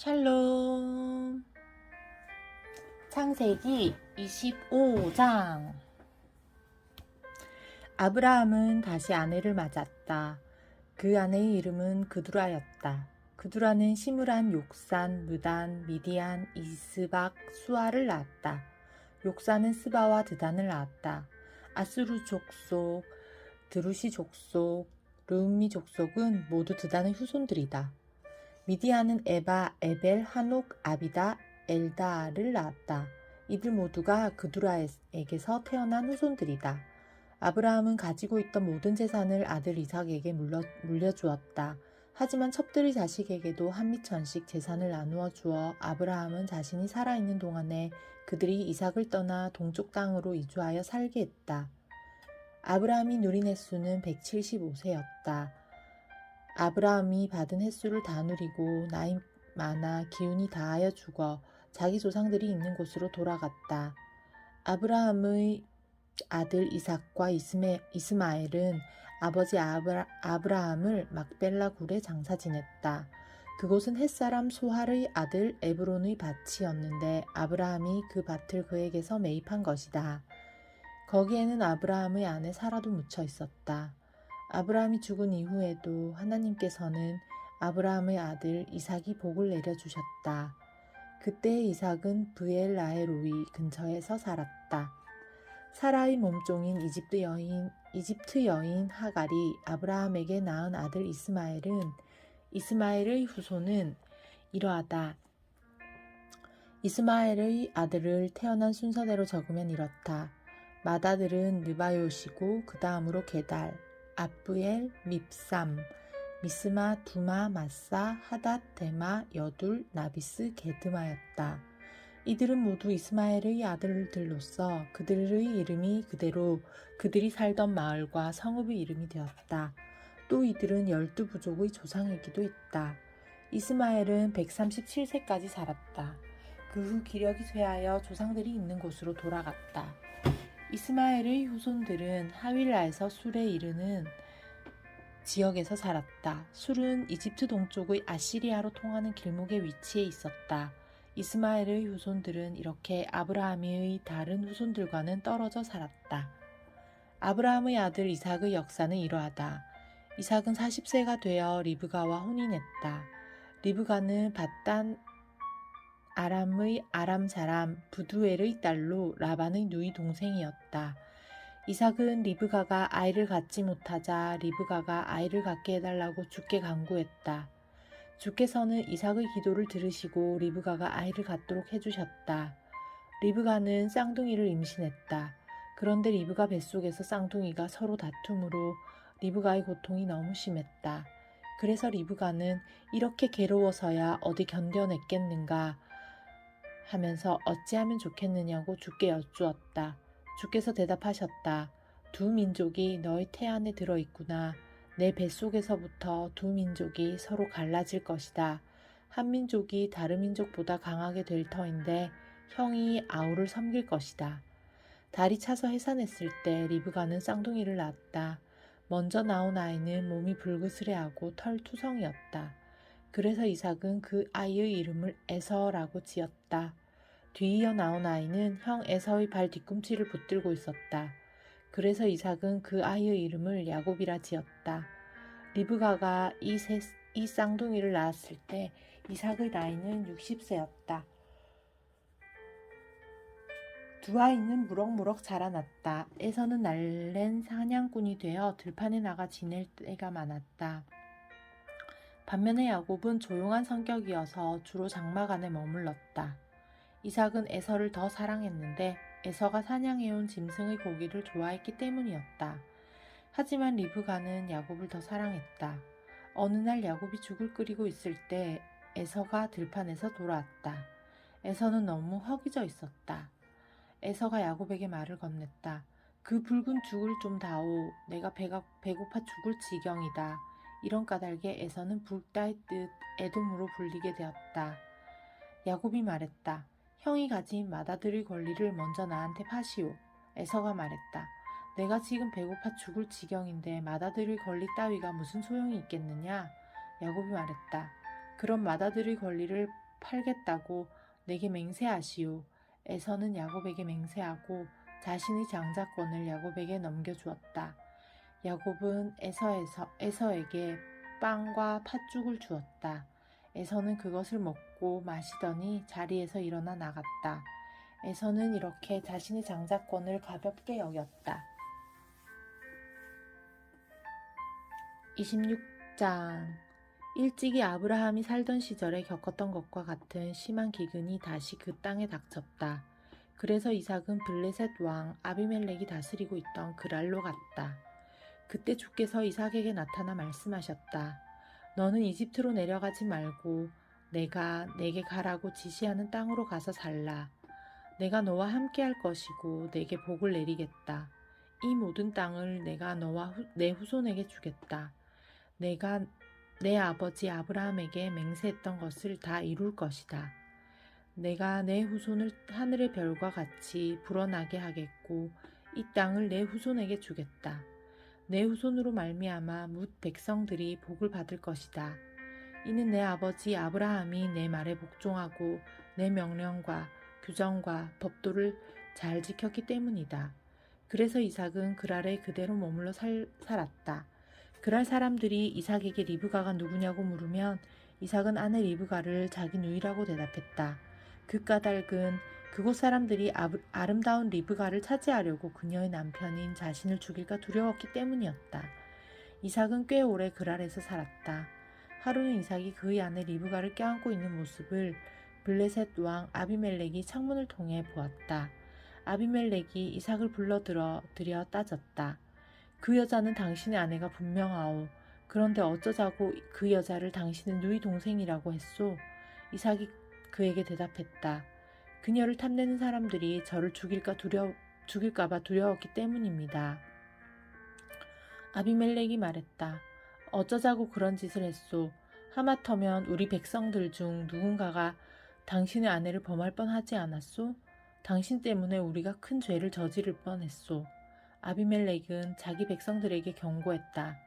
샬롬. 창세기 25장. 아브라함은 다시 아내를 맞았다. 그 아내의 이름은 그두라였다. 그두라는 시므란, 욕산, 무단, 미디안, 이스박, 수아를 낳았다. 욕산은 스바와 드단을 낳았다. 아수르 족속, 드루시 족속, 르음미 족속은 모두 드단의 후손들이다. 미디안은 에바, 에벨, 하녹, 아비다, 엘다를 낳았다. 이들 모두가 그두라에게서 태어난 후손들이다. 아브라함은 가지고 있던 모든 재산을 아들 이삭에게 물려주었다. 하지만 첩들의 자식에게도 한미천씩 재산을 나누어 주어 아브라함은 자신이 살아있는 동안에 그들이 이삭을 떠나 동쪽 땅으로 이주하여 살게 했다. 아브라함이 누린 횟수는 175세였다. 아브라함이 받은 횟수를 다 누리고 나이 많아 기운이 다하여 죽어 자기 조상들이 있는 곳으로 돌아갔다. 아브라함의 아들 이삭과 이스마엘은 아버지 아브라함을 막벨라 굴에 장사 지냈다. 그곳은 햇사람 소할의 아들 에브론의 밭이었는데 아브라함이 그 밭을 그에게서 매입한 것이다. 거기에는 아브라함의 아내 사라도 묻혀 있었다. 아브라함이 죽은 이후에도 하나님께서는 아브라함의 아들 이삭이 복을 내려주셨다. 그때 이삭은 브엘라헤로이 근처에서 살았다. 사라의 몸종인 이집트 여인 하갈이 아브라함에게 낳은 아들 이스마엘의 후손은 이러하다. 이스마엘의 아들을 태어난 순서대로 적으면 이렇다. 맏아들은 느바요시고 그 다음으로 게달, 아브엘, 밉삼, 미스마, 두마, 마사, 하닷, 데마, 여둘, 나비스, 게드마였다. 이들은 모두 이스마엘의 아들들로서 그들의 이름이 그대로 그들이 살던 마을과 성읍의 이름이 되었다. 또 이들은 12부족의 조상이기도 했다. 이스마엘은 137세까지 살았다. 그 후 기력이 쇠하여 조상들이 있는 곳으로 돌아갔다. 이스마엘의 후손들은 하윌라에서 술에 이르는 지역에서 살았다. 술은 이집트 동쪽의 아시리아로 통하는 길목에 위치해 있었다. 이스마엘의 후손들은 이렇게 아브라함의 다른 후손들과는 떨어져 살았다. 아브라함의 아들 이삭의 역사는 이러하다. 이삭은 40세가 되어 리브가와 혼인했다. 리브가는 밧단 아람의 아람 사람 부두엘의 딸로 라반의 누이 동생이었다. 이삭은 리브가가 아이를 갖지 못하자 리브가가 아이를 갖게 해달라고 주께 간구했다. 주께서는 이삭의 기도를 들으시고 리브가가 아이를 갖도록 해주셨다. 리브가는 쌍둥이를 임신했다. 그런데 리브가 뱃속에서 쌍둥이가 서로 다툼으로 리브가의 고통이 너무 심했다. 그래서 리브가는 이렇게 괴로워서야 어디 견뎌냈겠는가 하면서 어찌하면 좋겠느냐고 주께 여쭈었다. 주께서 대답하셨다. 두 민족이 너의 태 안에 들어있구나. 내 뱃속에서부터 두 민족이 서로 갈라질 것이다. 한 민족이 다른 민족보다 강하게 될 터인데 형이 아우를 섬길 것이다. 달이 차서 해산했을 때 리브가는 쌍둥이를 낳았다. 먼저 나온 아이는 몸이 불그스레하고 털투성이었다. 그래서 이삭은 그 아이의 이름을 에서라고 지었다. 뒤이어 나온 아이는 형 에서의 발 뒤꿈치를 붙들고 있었다. 그래서 이삭은 그 아이의 이름을 야곱이라 지었다. 리브가가 이 쌍둥이를 낳았을 때 이삭의 나이는 60세였다. 두 아이는 무럭무럭 자라났다. 에서는 날랜 사냥꾼이 되어 들판에 나가 지낼 때가 많았다. 반면에 야곱은 조용한 성격이어서 주로 장막 안에 머물렀다. 이삭은 에서를 더 사랑했는데 에서가 사냥해온 짐승의 고기를 좋아했기 때문이었다. 하지만 리브가는 야곱을 더 사랑했다. 어느 날 야곱이 죽을 끓이고 있을 때 에서가 들판에서 돌아왔다. 에서는 너무 허기져 있었다. 에서가 야곱에게 말을 건넸다. 그 붉은 죽을 좀 다오. 내가 배고파 죽을 지경이다. 이런 까닭에 에서는 불타의 뜻 에돔으로 불리게 되었다. 야곱이 말했다. 형이 가진 맏아들의 권리를 먼저 나한테 파시오. 에서가 말했다. 내가 지금 배고파 죽을 지경인데 맏아들의 권리 따위가 무슨 소용이 있겠느냐? 야곱이 말했다. 그럼 맏아들의 권리를 팔겠다고 내게 맹세하시오. 에서는 야곱에게 맹세하고 자신의 장자권을 야곱에게 넘겨주었다. 야곱은 에서에게 빵과 팥죽을 주었다. 에서는 그것을 먹고 마시더니 자리에서 일어나 나갔다. 에서는 이렇게 자신의 장자권을 가볍게 여겼다. 26장. 일찍이 아브라함이 살던 시절에 겪었던 것과 같은 심한 기근이 다시 그 땅에 닥쳤다. 그래서 이삭은 블레셋 왕 아비멜렉이 다스리고 있던 그랄로 갔다. 그때 주께서 이삭에게 나타나 말씀하셨다. 너는 이집트로 내려가지 말고 내가 내게 가라고 지시하는 땅으로 가서 살라. 내가 너와 함께 할 것이고 내게 복을 내리겠다. 이 모든 땅을 내가 너와 내 후손에게 주겠다. 내가 내 아버지 아브라함에게 맹세했던 것을 다 이룰 것이다. 내가 내 후손을 하늘의 별과 같이 불어나게 하겠고 이 땅을 내 후손에게 주겠다. 내 후손으로 말미암아 뭇 백성들이 복을 받을 것이다. 이는 내 아버지 아브라함이 내 말에 복종하고 내 명령과 규정과 법도를 잘 지켰기 때문이다. 그래서 이삭은 그랄에 그대로 머물러 살았다. 그랄 사람들이 이삭에게 리브가가 누구냐고 물으면 이삭은 아내 리브가를 자기 누이라고 대답했다. 그 까닭은 그곳 사람들이 아름다운 리브가를 차지하려고 그녀의 남편인 자신을 죽일까 두려웠기 때문이었다. 이삭은 꽤 오래 그랄에서 살았다. 하루는 이삭이 그의 아내 리브가를 껴안고 있는 모습을 블레셋 왕 아비멜렉이 창문을 통해 보았다. 아비멜렉이 이삭을 불러들여 따졌다. 그 여자는 당신의 아내가 분명하오. 그런데 어쩌자고 그 여자를 당신의 누이 동생이라고 했소? 이삭이 그에게 대답했다. 그녀를 탐내는 사람들이 저를 죽일까봐 두려웠기 때문입니다. 아비멜렉이 말했다. 어쩌자고 그런 짓을 했소? 하마터면 우리 백성들 중 누군가가 당신의 아내를 범할 뻔하지 않았소? 당신 때문에 우리가 큰 죄를 저지를 뻔했소. 아비멜렉은 자기 백성들에게 경고했다.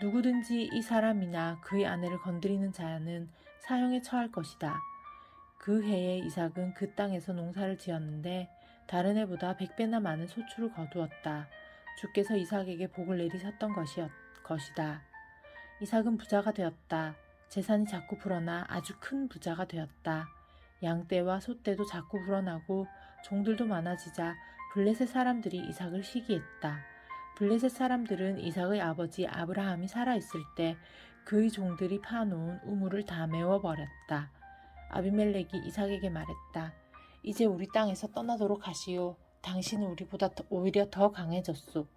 누구든지 이 사람이나 그의 아내를 건드리는 자는 사형에 처할 것이다. 그 해에 이삭은 그 땅에서 농사를 지었는데 다른 해보다 100배나 많은 소출을 거두었다. 주께서 이삭에게 복을 내리셨던 것이다. 이삭은 부자가 되었다. 재산이 자꾸 불어나 아주 큰 부자가 되었다. 양떼와 소떼도 자꾸 불어나고 종들도 많아지자 블레셋 사람들이 이삭을 시기했다. 블레셋 사람들은 이삭의 아버지 아브라함이 살아있을 때 그의 종들이 파놓은 우물을 다 메워버렸다. 아비멜렉이 이삭에게 말했다. 이제 우리 땅에서 떠나도록 하시오. 당신은 우리보다 오히려 더 강해졌소.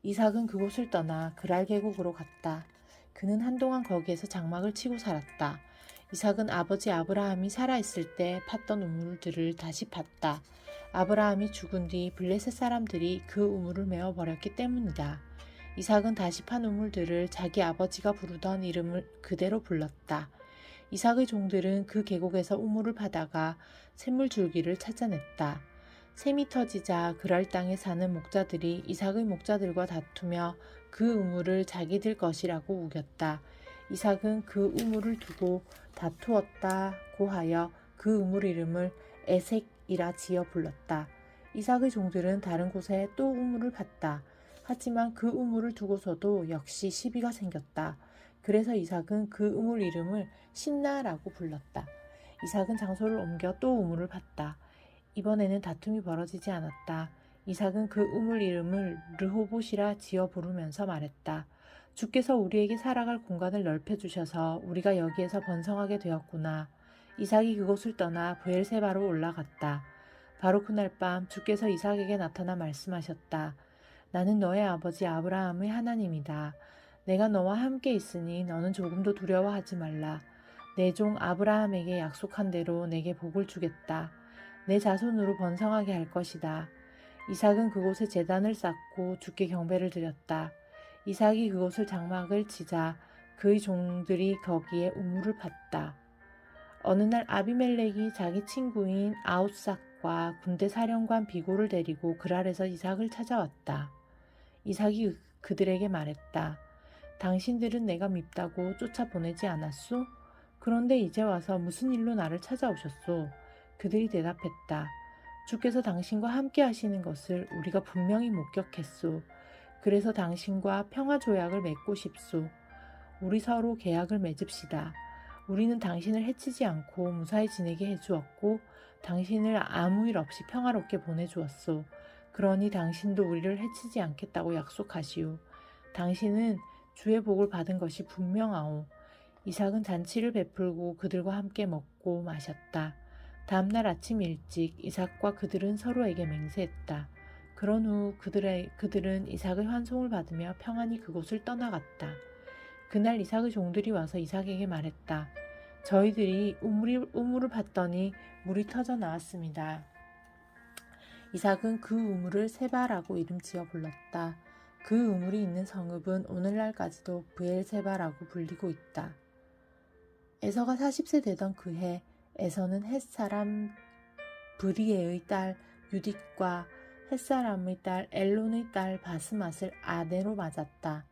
이삭은 그곳을 떠나 그랄 계곡으로 갔다. 그는 한동안 거기에서 장막을 치고 살았다. 이삭은 아버지 아브라함이 살아있을 때 팠던 우물들을 다시 팠다. 아브라함이 죽은 뒤 블레셋 사람들이 그 우물을 메워버렸기 때문이다. 이삭은 다시 판 우물들을 자기 아버지가 부르던 이름을 그대로 불렀다. 이삭의 종들은 그 계곡에서 우물을 파다가 샘물줄기를 찾아냈다. 샘이 터지자 그랄 땅에 사는 목자들이 이삭의 목자들과 다투며 그 우물을 자기들 것이라고 우겼다. 이삭은 그 우물을 두고 다투었다고 하여 그 우물 이름을 에색이라 지어 불렀다. 이삭의 종들은 다른 곳에 또 우물을 팠다. 하지만 그 우물을 두고서도 역시 시비가 생겼다. 그래서 이삭은 그 우물 이름을 신나라고 불렀다. 이삭은 장소를 옮겨 또 우물을 팠다. 이번에는 다툼이 벌어지지 않았다. 이삭은 그 우물 이름을 르호봇이라 지어 부르면서 말했다. 주께서 우리에게 살아갈 공간을 넓혀주셔서 우리가 여기에서 번성하게 되었구나. 이삭이 그곳을 떠나 브엘세바로 올라갔다. 바로 그날 밤 주께서 이삭에게 나타나 말씀하셨다. 나는 너의 아버지 아브라함의 하나님이다. 내가 너와 함께 있으니 너는 조금도 두려워하지 말라. 내 종 아브라함에게 약속한 대로 내게 복을 주겠다. 내 자손으로 번성하게 할 것이다. 이삭은 그곳에 제단을 쌓고 주께 경배를 드렸다. 이삭이 그곳을 장막을 치자 그의 종들이 거기에 우물을 팠다. 어느 날 아비멜렉이 자기 친구인 아웃삭과 군대 사령관 비고를 데리고 그랄에서 이삭을 찾아왔다. 이삭이 그들에게 말했다. 당신들은 내가 밉다고 쫓아보내지 않았소? 그런데 이제 와서 무슨 일로 나를 찾아오셨소? 그들이 대답했다. 주께서 당신과 함께 하시는 것을 우리가 분명히 목격했소. 그래서 당신과 평화 조약을 맺고 싶소. 우리 서로 계약을 맺읍시다. 우리는 당신을 해치지 않고 무사히 지내게 해주었고 당신을 아무 일 없이 평화롭게 보내주었소. 그러니 당신도 우리를 해치지 않겠다고 약속하시오. 당신은 주의 복을 받은 것이 분명하오. 이삭은 잔치를 베풀고 그들과 함께 먹고 마셨다. 다음날 아침 일찍 이삭과 그들은 서로에게 맹세했다. 그런 후 그들은 이삭의 환송을 받으며 평안히 그곳을 떠나갔다. 그날 이삭의 종들이 와서 이삭에게 말했다. 저희들이 우물을 팠더니 물이 터져 나왔습니다. 이삭은 그 우물을 세바라고 이름 지어 불렀다. 그 우물이 있는 성읍은 오늘날까지도 브엘세바라고 불리고 있다. 에서가 40세 되던 그해 에서는 헷사람 브리에의 딸 유딧과 헷사람의 딸 엘론의 딸 바스맛을 아내로 맞았다.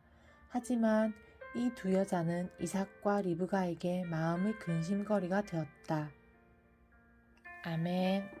하지만 이 두 여자는 이삭과 리브가에게 마음의 근심거리가 되었다. 아멘.